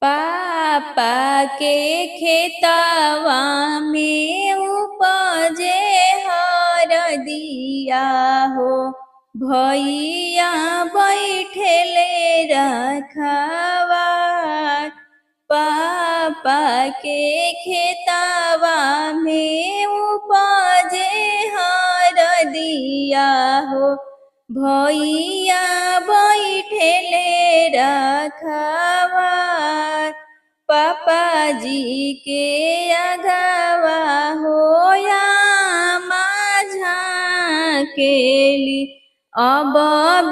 पापा के खेतवा में उपजे हरदिया हो, भैया बैठेले रखवा। पापा के खेतवा में उपजे हरदिया हो, भैया बैठेले रखवा। पापा जी के अगवा होया माझाकेली, अब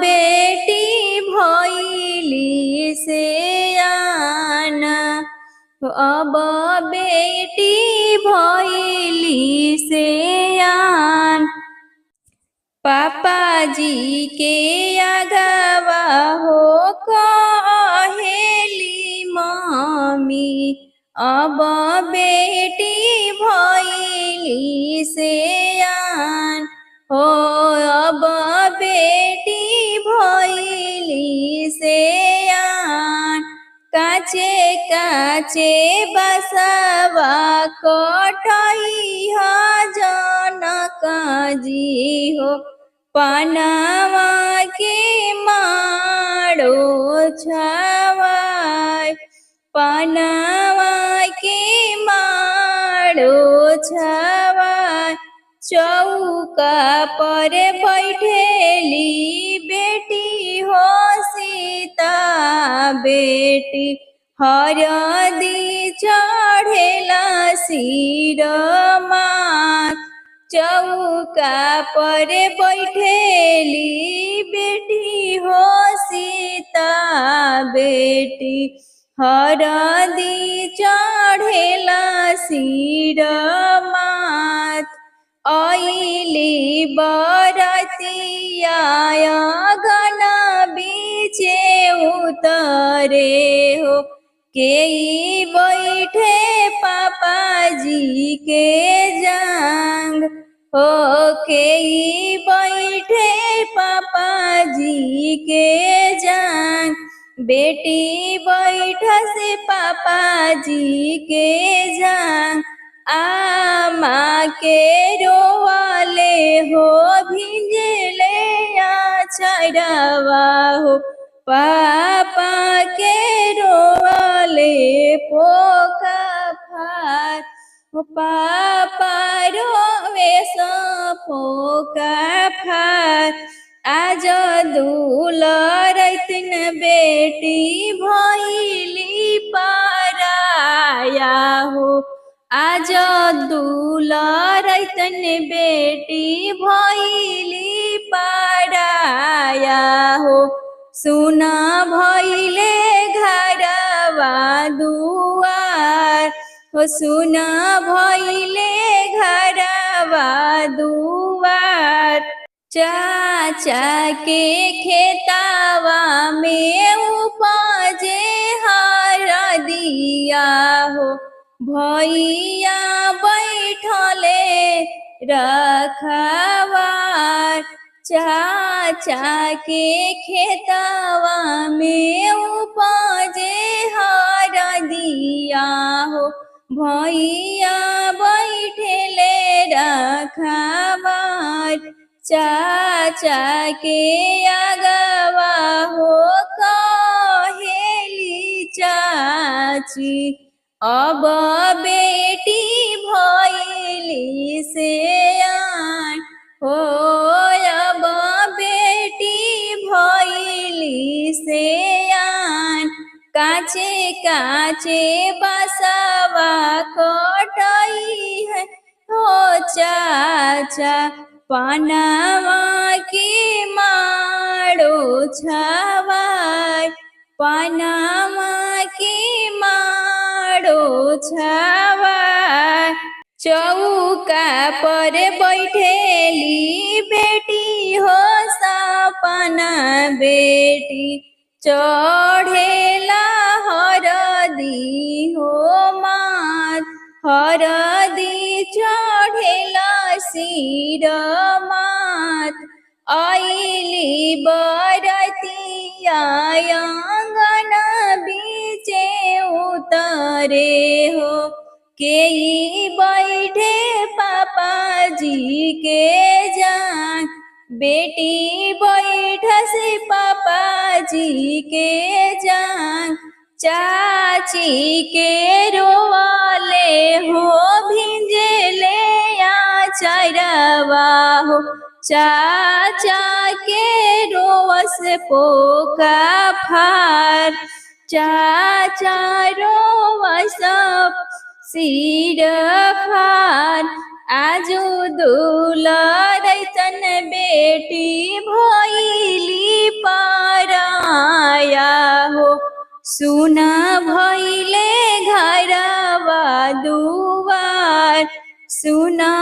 बेटी भैली से आना, अब बेटी भैली से आन। पापा जी के अगवा हो कहेली मम्मी, अब बेटी भैली से आन हो, अब बेटी भैली से आन। काचे काचे बसवा कटई ह जनक जी हो, पनावा के माड़ो छवाय, पनावा के माड़ो छवाय। चौका पर बैठेली बेटी हो सीता बेटी, हरदी चढ़ेला सिर माथ। चौका पर बैठेली बेटी हो सीता बेटी, हरदी चढ़ेला सिर माथ। आइली बरतिया अगन बीचे उतरे हो, केई बैठे पापा जी के जांग हो, केई बैठे पापा जी के जांग। बेटी बैठ से पापा जी के जांग, आमा के रोवाले हो भिंजले आचरवा हो, पापा के रोवाले पोका फार, पापा रोवे सो पोका फार। आज दुलरैतिन बेटी भैली पराया हो, आज दुलरैतन बेटी भैली पराया हो। सुना भैले घरवा दुआर हो, सुना भैले घरवा दुआर। चाचा के खेतवा में उपजे हरदिया हो, भैया बैठले रखवार। चाचा के खेतवा में उपजे हरदिया हो, भैया बैठले रखवार। चाचा के अगवा हो कहेली चाची, अब बेटी भैली से आन हो, अब बेटी भैली से आन। काचे काचे बसवा कटई है हो चाचा, पनावा की माड़ो छवाय, पनावा की माड़ो छवाय। चौका पर बैठेली बेटी हो सपना बेटी, चढ़ेला हरदी हो माथ, हरदी चढ़ेला सिर माथ। आइली बरतिया आंगन बीचे रे हो के बैठे पापा जी के जान बेटी बैठा से पापा जी के जान चाची के रोवाले हो भिंजले आचरवा हो चाचा के रोवस पोका फार चाचा रोवस सिर फार आजु दुलरैतन बेटी भैली पराया हो सुना भैले घरवा दुआर सुना